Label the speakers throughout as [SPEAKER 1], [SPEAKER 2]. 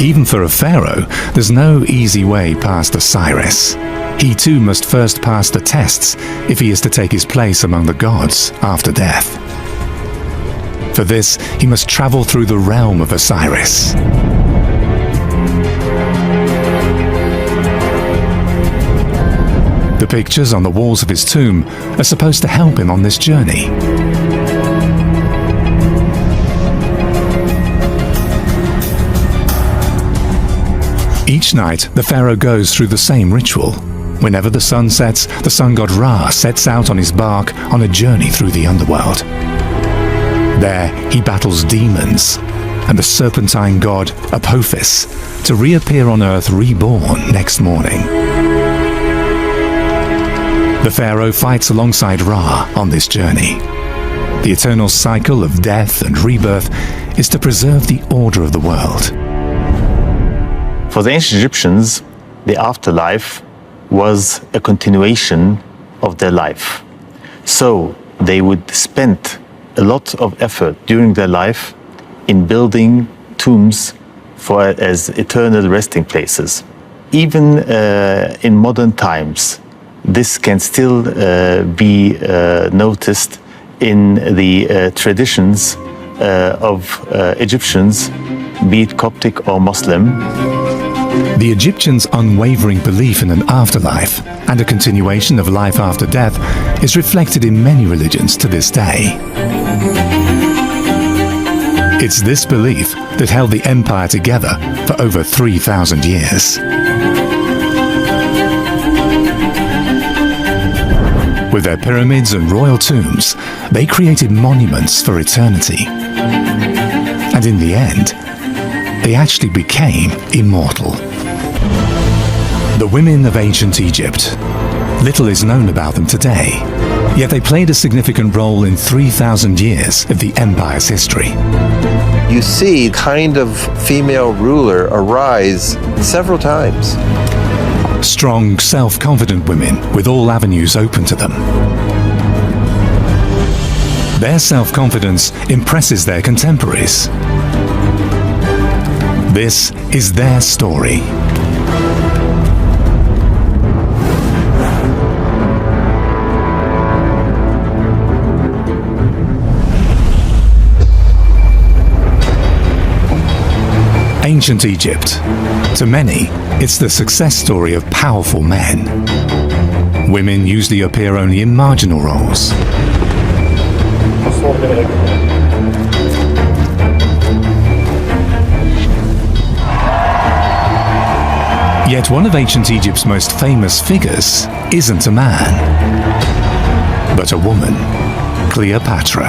[SPEAKER 1] Even for a pharaoh, there's no easy way past Osiris. He too must first pass the tests if he is to take his place among the gods after death. For this, he must travel through the realm of Osiris. The pictures on the walls of his tomb are supposed to help him on this journey. Each night, the pharaoh goes through the same ritual. Whenever the sun sets, the sun god Ra sets out on his bark on a journey through the underworld. There, he battles demons and the serpentine god Apophis to reappear on earth reborn next morning. The pharaoh fights alongside Ra on this journey. The eternal cycle of death and rebirth is to preserve the order of the world.
[SPEAKER 2] For the ancient Egyptians, the afterlife was a continuation of their life. So they would spend a lot of effort during their life in building tombs as eternal resting places. Even in modern times, this can still be noticed in the traditions of Egyptians, be it Coptic or Muslim.
[SPEAKER 1] The Egyptians' unwavering belief in an afterlife and a continuation of life after death is reflected in many religions to this day. It's this belief that held the empire together for over 3,000 years. With their pyramids and royal tombs, they created monuments for eternity. And in the end, they actually became immortal. The women of ancient Egypt. Little is known about them today, yet they played a significant role in 3,000 years of the empire's history.
[SPEAKER 3] You see kind of female ruler arise several times.
[SPEAKER 1] Strong, self-confident women with all avenues open to them. Their self-confidence impresses their contemporaries. This is their story. Ancient Egypt. To many, it's the success story of powerful men. Women usually appear only in marginal roles. Yet one of ancient Egypt's most famous figures isn't a man, but a woman, Cleopatra.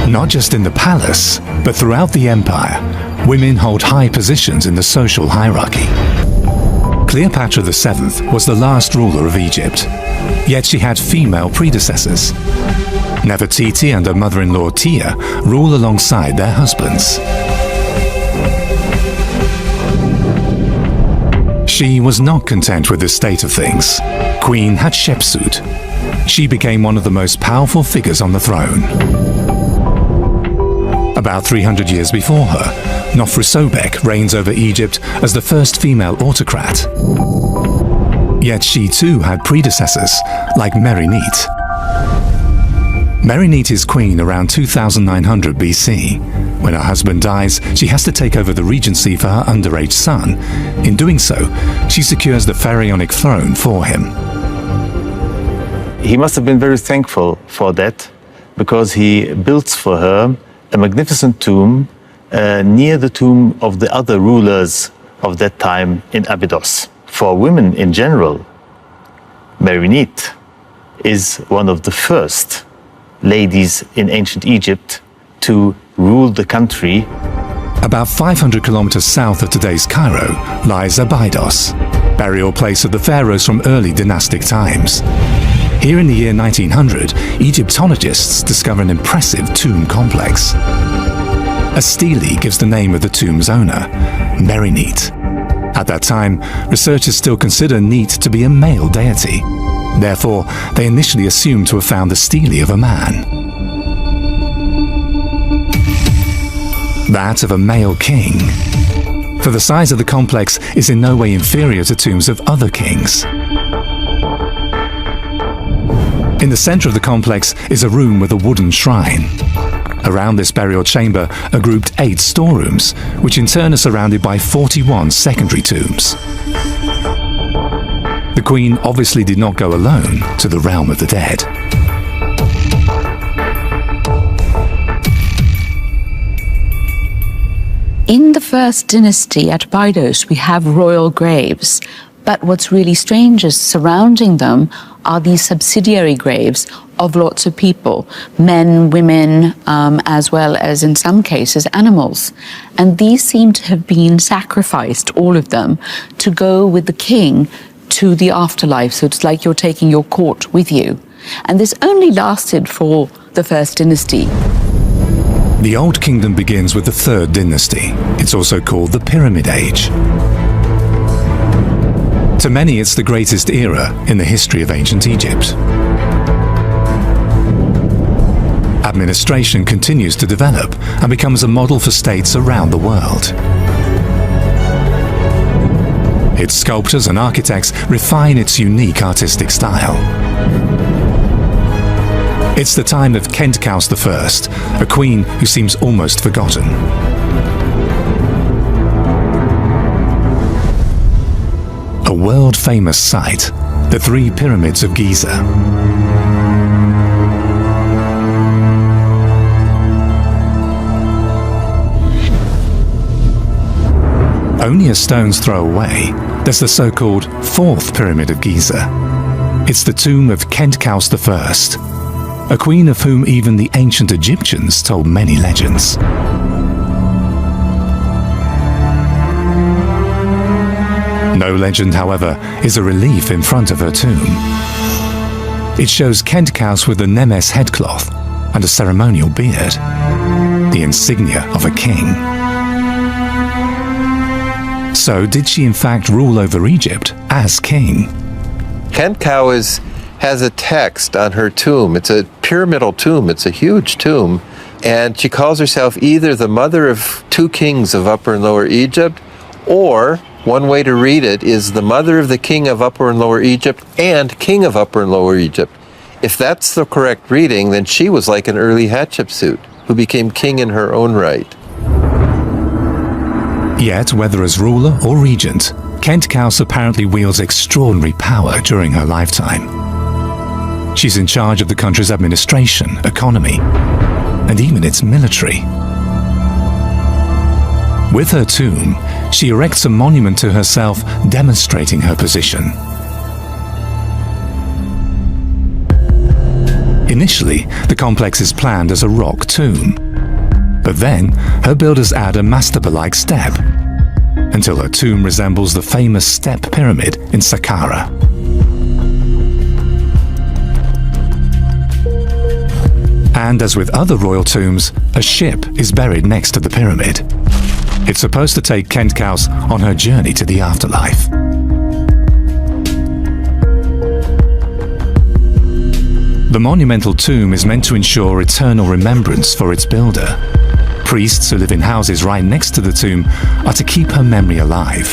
[SPEAKER 1] Not just in the palace, but throughout the empire, women hold high positions in the social hierarchy. Cleopatra VII was the last ruler of Egypt, yet she had female predecessors. Nefertiti and her mother-in-law Tia rule alongside their husbands. She was not content with this state of things. Queen Hatshepsut. She became one of the most powerful figures on the throne. About 300 years before her, Nofru reigns over Egypt as the first female autocrat. Yet she too had predecessors, like Merinete. Merinete is queen around 2900 BC. When her husband dies, she has to take over the regency for her underage son. In doing so, she secures the pharaonic throne for him.
[SPEAKER 2] He must have been very thankful for that, because he builds for her a magnificent tomb near the tomb of the other rulers of that time in Abydos. For women in general, Merinete is one of the first ladies in ancient Egypt to rule the country.
[SPEAKER 1] About 500 kilometers south of today's Cairo lies Abydos, burial place of the pharaohs from early dynastic times. Here in the year 1900, Egyptologists discover an impressive tomb complex. A stele gives the name of the tomb's owner, Merinete. At that time, researchers still consider Neet to be a male deity. Therefore, they initially assumed to have found the stele of a man. that of a male king. For the size of the complex is in no way inferior to tombs of other kings. In the center of the complex is a room with a wooden shrine. Around this burial chamber are grouped 8 storerooms, which in turn are surrounded by 41 secondary tombs. The Queen obviously did not go alone to the realm of the dead.
[SPEAKER 4] In the first dynasty at Abydos, we have royal graves, but what's really strange is surrounding them are these subsidiary graves of lots of people, men, women, as well as in some cases animals. And these seem to have been sacrificed, all of them, to go with the king to the afterlife. So it's like you're taking your court with you. And this only lasted for the first dynasty.
[SPEAKER 1] The Old Kingdom begins with the 3rd dynasty. It's also called the Pyramid Age. To many, it's the greatest era in the history of ancient Egypt. Administration continues to develop and becomes a model for states around the world. Its sculptors and architects refine its unique artistic style. It's the time of Khentkaus I, a queen who seems almost forgotten. A world-famous site, the 3 pyramids of Giza. Only a stone's throw away, there's the so-called 4th pyramid of Giza. It's the tomb of Khentkaus I, a queen of whom even the ancient Egyptians told many legends. No legend, however, is a relief in front of her tomb. It shows Khentkaus with a Nemes headcloth and a ceremonial beard, the insignia of a king. So did she in fact rule over Egypt as king?
[SPEAKER 3] Khentkaus has a text on her tomb. It's a pyramidal tomb. It's a huge tomb. And she calls herself either the mother of 2 kings of Upper and Lower Egypt, or one way to read it is the mother of the king of Upper and Lower Egypt and king of Upper and Lower Egypt. If that's the correct reading, then she was like an early Hatshepsut, who became king in her own right.
[SPEAKER 1] Yet, whether as ruler or regent, Khentkaus apparently wields extraordinary power during her lifetime. She's in charge of the country's administration, economy, and even its military. With her tomb, she erects a monument to herself demonstrating her position. Initially, the complex is planned as a rock tomb, but then her builders add a mastaba-like step, until her tomb resembles the famous step pyramid in Saqqara. And as with other royal tombs, a ship is buried next to the pyramid. It's supposed to take Khentkaus on her journey to the afterlife. The monumental tomb is meant to ensure eternal remembrance for its builder. Priests who live in houses right next to the tomb are to keep her memory alive.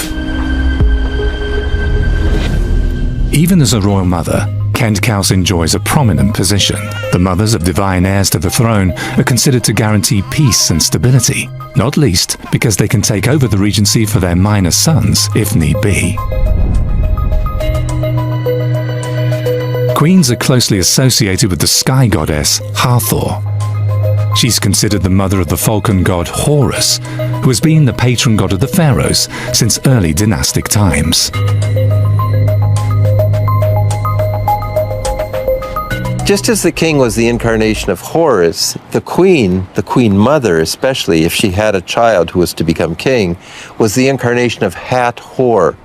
[SPEAKER 1] Even as a royal mother, Khentkaus enjoys a prominent position. The mothers of divine heirs to the throne are considered to guarantee peace and stability, not least because they can take over the regency for their minor sons if need be. Queens are closely associated with the sky goddess Hathor. She's considered the mother of the falcon god Horus, who has been the patron god of the pharaohs since early dynastic times.
[SPEAKER 3] Just as the king was the incarnation of Horus, the queen mother especially, if she had a child who was to become king, was the incarnation of Hathor,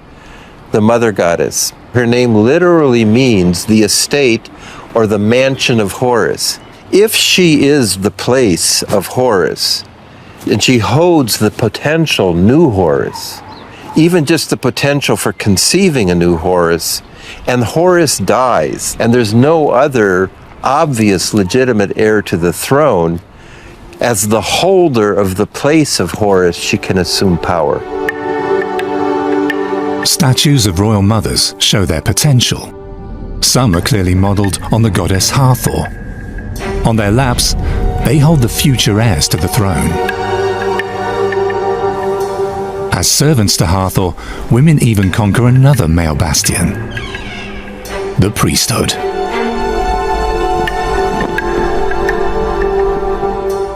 [SPEAKER 3] the mother goddess. Her name literally means the estate or the mansion of Horus. If she is the place of Horus, and she holds the potential new Horus, even just the potential for conceiving a new Horus, and Horus dies, and there's no other obvious legitimate heir to the throne, As the holder of the place of Horus, she can assume power.
[SPEAKER 1] Statues of royal mothers show their potential. Some are clearly modelled on the goddess Hathor. On their laps, they hold the future heirs to the throne. As servants to Hathor, women even conquer another male bastion, the priesthood.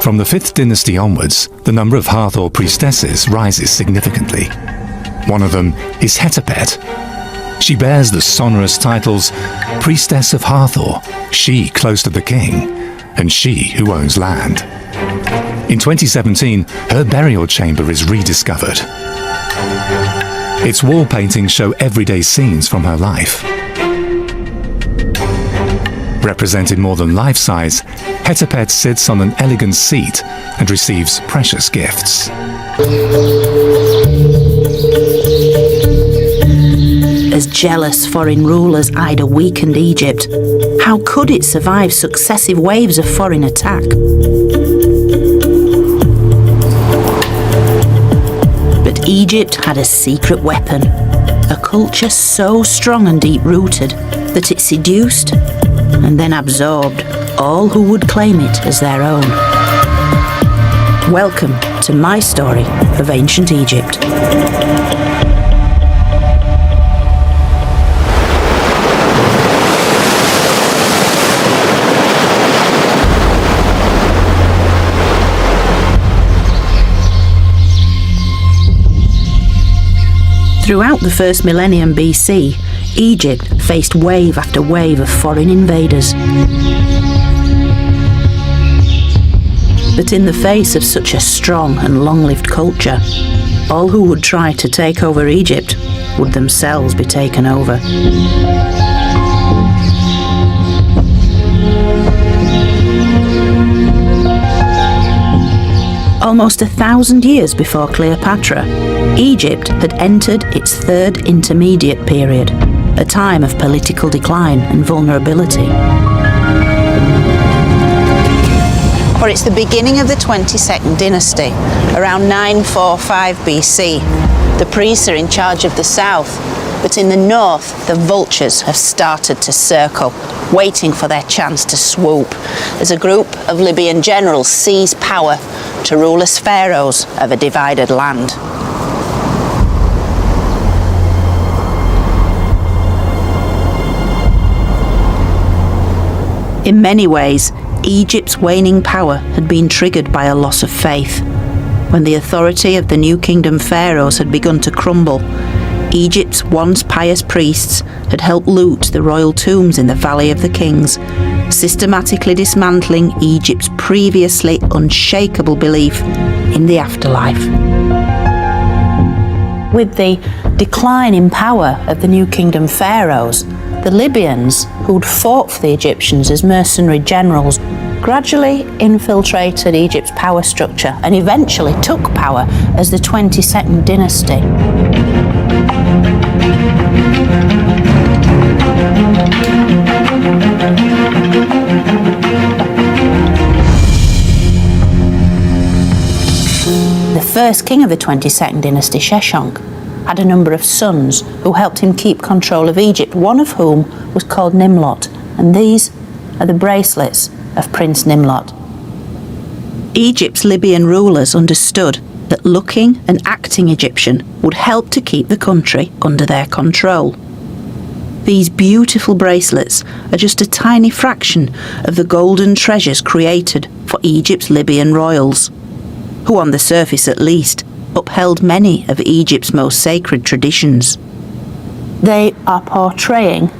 [SPEAKER 1] From the 5th dynasty onwards, the number of Hathor priestesses rises significantly. One of them is Hetepet. She bears the sonorous titles Priestess of Hathor, she close to the king, and she who owns land. In 2017, her burial chamber is rediscovered. Its wall paintings show everyday scenes from her life. Represented more than life-size, Hetepet sits on an elegant seat and receives precious gifts.
[SPEAKER 5] As jealous foreign rulers eyed a weakened Egypt, how could it survive successive waves of foreign attack? But Egypt had a secret weapon, a culture so strong and deep-rooted that it seduced and then absorbed all who would claim it as their own. Welcome to my story of ancient Egypt. Throughout the first millennium BC, Egypt faced wave after wave of foreign invaders. But in the face of such a strong and long-lived culture, all who would try to take over Egypt would themselves be taken over. Almost 1,000 years before Cleopatra, Egypt had entered its third intermediate period, a time of political decline and vulnerability.
[SPEAKER 6] For it's the beginning of the 22nd dynasty, around 945 BC. The priests are in charge of the south, but in the north, the vultures have started to circle, waiting for their chance to swoop, as a group of Libyan generals seize power to rule as pharaohs of a divided land.
[SPEAKER 5] In many ways, Egypt's waning power had been triggered by a loss of faith. When the authority of the new kingdom pharaohs had begun to crumble, Egypt's once pious priests had helped loot the royal tombs in the Valley of the Kings, systematically dismantling Egypt's previously unshakable belief in the afterlife. With the decline in power of the new kingdom pharaohs, the Libyans, who'd fought for the Egyptians as mercenary generals, gradually infiltrated Egypt's power structure and eventually took power as the 22nd dynasty. The first king of the 22nd dynasty, Sheshonq, had a number of sons who helped him keep control of Egypt, one of whom was called Nimlot, and these are the bracelets of Prince Nimlot. Egypt's Libyan rulers understood that looking and acting Egyptian would help to keep the country under their control. These beautiful bracelets are just a tiny fraction of the golden treasures created for Egypt's Libyan royals, who on the surface at least upheld many of Egypt's most sacred traditions. They are portraying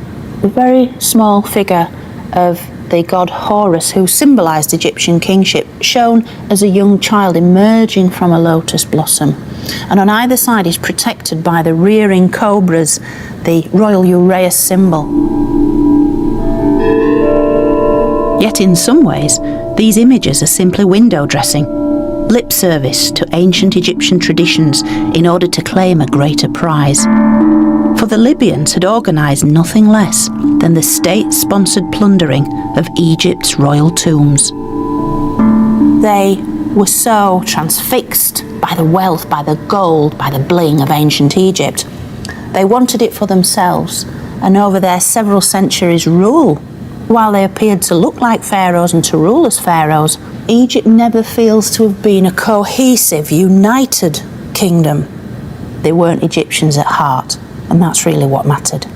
[SPEAKER 5] the very small figure of the god Horus, who symbolised Egyptian kingship, shown as a young child emerging from a lotus blossom. And on either side is protected by the rearing cobras, the royal uraeus symbol. Yet in some ways, these images are simply window dressing, lip service to ancient Egyptian traditions in order to claim a greater prize. For the Libyans had organised nothing less than the state-sponsored plundering of Egypt's royal tombs. They were so transfixed by the wealth, by the gold, by the bling of ancient Egypt. They wanted it for themselves, and over their several centuries' rule, while they appeared to look like pharaohs and to rule as pharaohs, Egypt never feels to have been a cohesive, united kingdom. They weren't Egyptians at heart, and that's really what mattered.